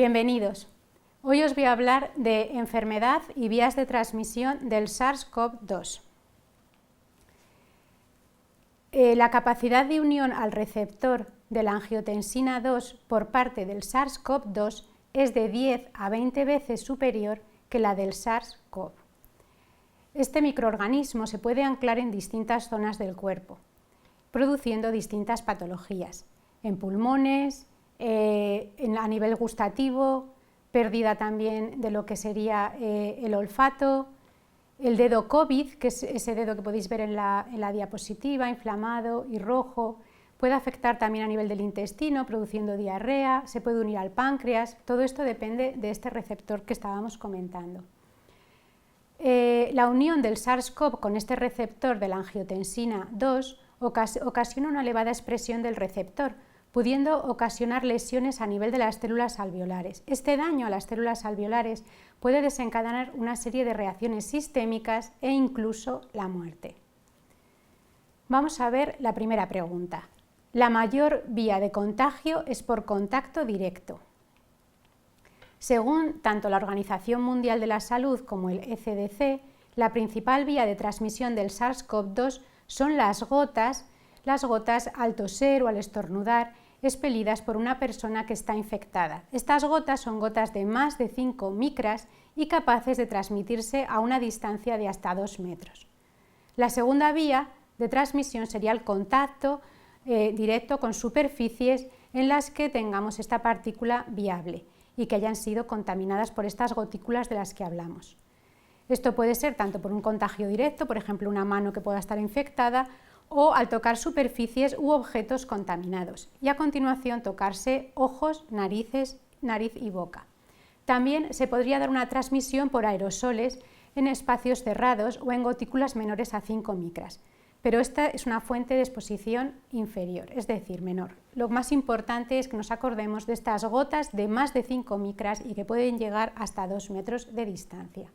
Bienvenidos. Hoy os voy a hablar de enfermedad y vías de transmisión del SARS-CoV-2. La capacidad de unión al receptor de la angiotensina 2 por parte del SARS-CoV-2 es de 10 a 20 veces superior que la del SARS-CoV. Este microorganismo se puede anclar en distintas zonas del cuerpo, produciendo distintas patologías, en pulmones, a nivel gustativo, pérdida también de lo que sería el olfato, el dedo COVID, que es ese dedo que podéis ver en la diapositiva, inflamado y rojo, puede afectar también a nivel del intestino, produciendo diarrea, se puede unir al páncreas, todo esto depende de este receptor que estábamos comentando. La unión del SARS-CoV con este receptor de la angiotensina 2 ocasiona una elevada expresión del receptor, pudiendo ocasionar lesiones a nivel de las células alveolares. Este daño a las células alveolares puede desencadenar una serie de reacciones sistémicas e incluso la muerte. Vamos a ver la primera pregunta. La mayor vía de contagio es por contacto directo. Según tanto la Organización Mundial de la Salud como el ECDC, la principal vía de transmisión del SARS-CoV-2 son las gotas al toser o al estornudar, expelidas por una persona que está infectada. Estas gotas son gotas de más de 5 micras y capaces de transmitirse a una distancia de hasta 2 metros. La segunda vía de transmisión sería el contacto directo con superficies en las que tengamos esta partícula viable y que hayan sido contaminadas por estas gotículas de las que hablamos. Esto puede ser tanto por un contagio directo, por ejemplo una mano que pueda estar infectada, o al tocar superficies u objetos contaminados, y a continuación tocarse ojos, nariz y boca. También se podría dar una transmisión por aerosoles en espacios cerrados o en gotículas menores a 5 micras, pero esta es una fuente de exposición inferior, es decir, menor. Lo más importante es que nos acordemos de estas gotas de más de 5 micras y que pueden llegar hasta 2 metros de distancia.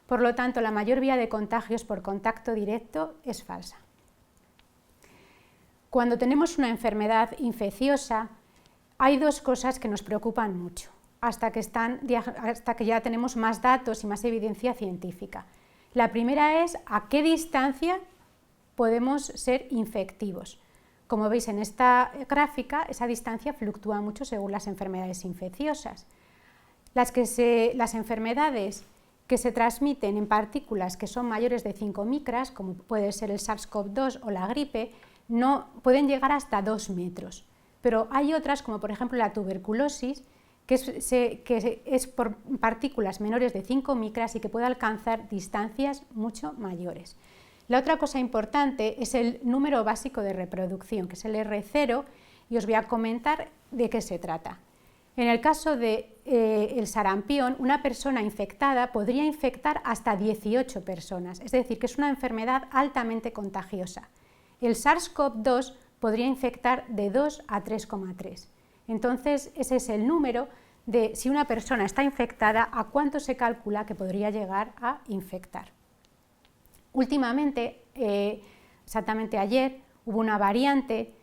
Por lo tanto, la mayor vía de contagios por contacto directo es falsa. Cuando tenemos una enfermedad infecciosa, hay dos cosas que nos preocupan mucho, hasta que ya tenemos más datos y más evidencia científica. La primera es a qué distancia podemos ser infectivos. Como veis en esta gráfica, esa distancia fluctúa mucho según las enfermedades infecciosas. Las enfermedades que se transmiten en partículas que son mayores de 5 micras, como puede ser el SARS-CoV-2 o la gripe, no pueden llegar hasta 2 metros, pero hay otras, como por ejemplo la tuberculosis, que es por partículas menores de 5 micras y que puede alcanzar distancias mucho mayores. La otra cosa importante es el número básico de reproducción, que es el R0, y os voy a comentar de qué se trata. En el caso del sarampión, una persona infectada podría infectar hasta 18 personas, es decir, que es una enfermedad altamente contagiosa. El SARS-CoV-2 podría infectar de 2 a 3,3. Entonces, ese es el número de si una persona está infectada, a cuánto se calcula que podría llegar a infectar. Últimamente, exactamente ayer, hubo una variante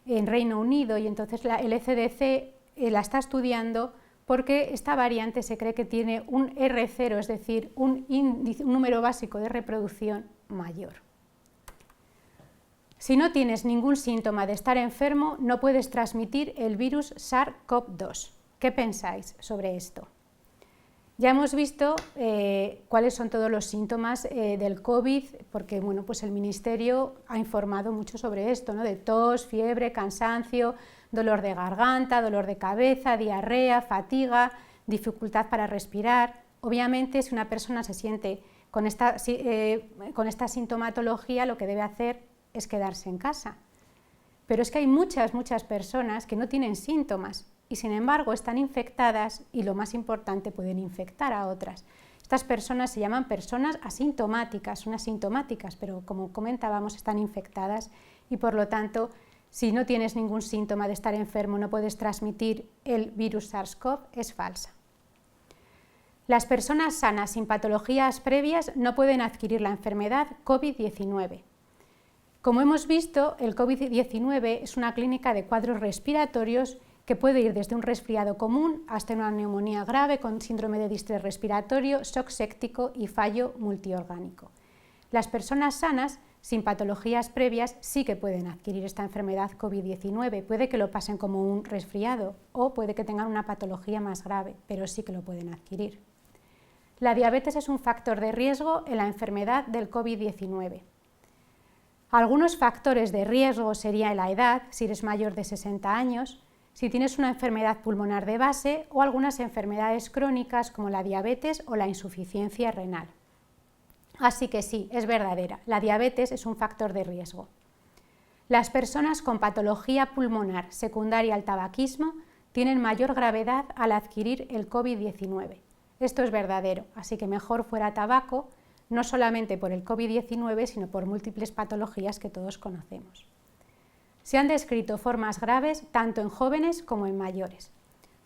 en Reino Unido y entonces el ECDC la está estudiando porque esta variante se cree que tiene un R0, es decir, un número básico de reproducción mayor. Si no tienes ningún síntoma de estar enfermo, no puedes transmitir el virus SARS-CoV-2. ¿Qué pensáis sobre esto? Ya hemos visto cuáles son todos los síntomas del COVID, porque bueno, pues el Ministerio ha informado mucho sobre esto, ¿no? De tos, fiebre, cansancio, dolor de garganta, dolor de cabeza, diarrea, fatiga, dificultad para respirar. Obviamente, si una persona se siente con esta sintomatología, lo que debe hacer es quedarse en casa. Pero es que hay muchas personas que no tienen síntomas y sin embargo están infectadas y lo más importante, pueden infectar a otras. Estas personas se llaman personas asintomáticas, son asintomáticas, pero como comentábamos están infectadas y por lo tanto si no tienes ningún síntoma de estar enfermo no puedes transmitir el virus SARS-CoV, es falsa. Las personas sanas sin patologías previas no pueden adquirir la enfermedad COVID-19. Como hemos visto, el COVID-19 es una clínica de cuadros respiratorios que puede ir desde un resfriado común hasta una neumonía grave con síndrome de distrés respiratorio, shock séptico y fallo multiorgánico. Las personas sanas, sin patologías previas, sí que pueden adquirir esta enfermedad COVID-19, puede que lo pasen como un resfriado o puede que tengan una patología más grave, pero sí que lo pueden adquirir. La diabetes es un factor de riesgo en la enfermedad del COVID-19. Algunos factores de riesgo serían la edad, si eres mayor de 60 años, si tienes una enfermedad pulmonar de base o algunas enfermedades crónicas como la diabetes o la insuficiencia renal. Así que sí, es verdadera, la diabetes es un factor de riesgo. Las personas con patología pulmonar secundaria al tabaquismo tienen mayor gravedad al adquirir el COVID-19. Esto es verdadero, así que mejor fuera tabaco, no solamente por el COVID-19, sino por múltiples patologías que todos conocemos. Se han descrito formas graves tanto en jóvenes como en mayores.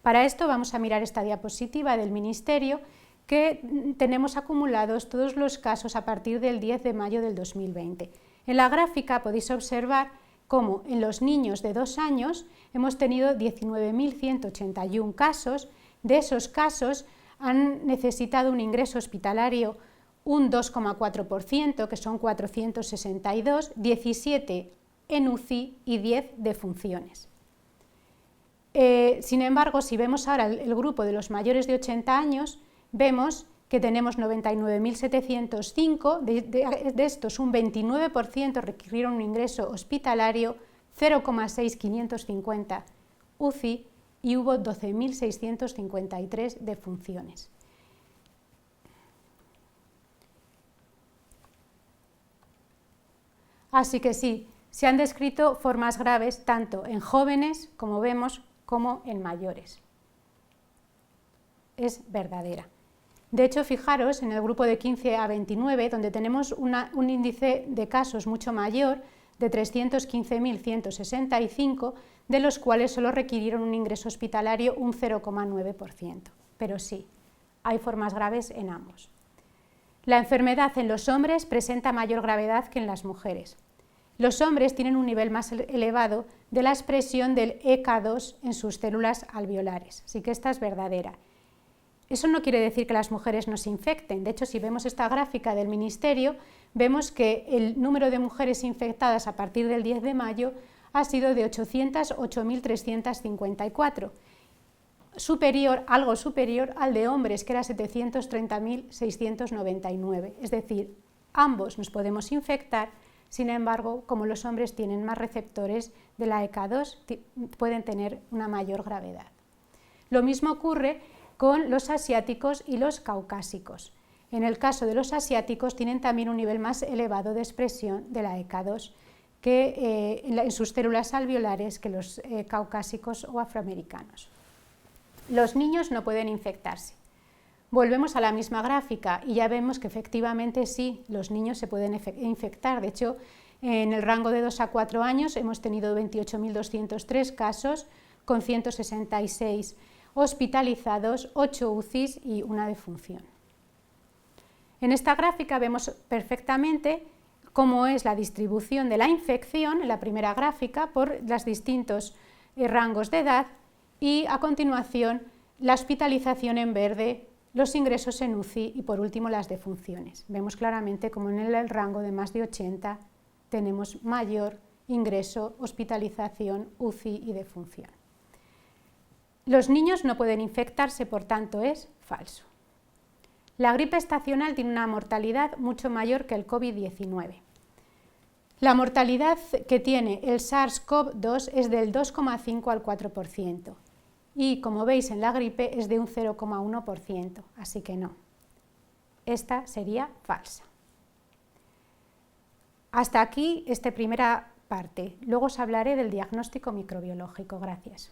Para esto vamos a mirar esta diapositiva del Ministerio que tenemos acumulados todos los casos a partir del 10 de mayo del 2020. En la gráfica podéis observar cómo en los niños de 2 años hemos tenido 19.181 casos. De esos casos han necesitado un ingreso hospitalario un 2,4%, que son 462, 17 en UCI y 10 defunciones. Sin embargo, si vemos ahora el grupo de los mayores de 80 años, vemos que tenemos 99.705, de estos un 29% requirieron un ingreso hospitalario, 0,6550 UCI y hubo 12.653 defunciones. Así que sí, se han descrito formas graves tanto en jóvenes, como vemos, como en mayores. Es verdadera. De hecho, fijaros en el grupo de 15 a 29, donde tenemos un índice de casos mucho mayor, de 315.165, de los cuales solo requirieron un ingreso hospitalario un 0,9%. Pero sí, hay formas graves en ambos. La enfermedad en los hombres presenta mayor gravedad que en las mujeres. Los hombres tienen un nivel más elevado de la expresión del EK2 en sus células alveolares, así que esta es verdadera. Eso no quiere decir que las mujeres no se infecten. De hecho, si vemos esta gráfica del Ministerio, vemos que el número de mujeres infectadas a partir del 10 de mayo ha sido de 808.354, algo superior al de hombres, que era 730.699. Es decir, ambos nos podemos infectar. Sin embargo, como los hombres tienen más receptores de la EK2, pueden tener una mayor gravedad. Lo mismo ocurre con los asiáticos y los caucásicos. En el caso de los asiáticos tienen también un nivel más elevado de expresión de la EK2 en sus células alveolares que los caucásicos o afroamericanos. Los niños no pueden infectarse. Volvemos a la misma gráfica y ya vemos que efectivamente sí, los niños se pueden infectar. De hecho, en el rango de 2 a 4 años hemos tenido 28.203 casos con 166 hospitalizados, 8 UCIs y una defunción. En esta gráfica vemos perfectamente cómo es la distribución de la infección, en la primera gráfica, por los distintos rangos de edad y a continuación la hospitalización en verde, los ingresos en UCI y por último las defunciones. Vemos claramente cómo en el rango de más de 80 tenemos mayor ingreso, hospitalización, UCI y defunción. Los niños no pueden infectarse, por tanto es falso. La gripe estacional tiene una mortalidad mucho mayor que el COVID-19. La mortalidad que tiene el SARS-CoV-2 es del 2,5 al 4%. Y como veis en la gripe es de un 0,1%, así que no. Esta sería falsa. Hasta aquí esta primera parte. Luego os hablaré del diagnóstico microbiológico. Gracias.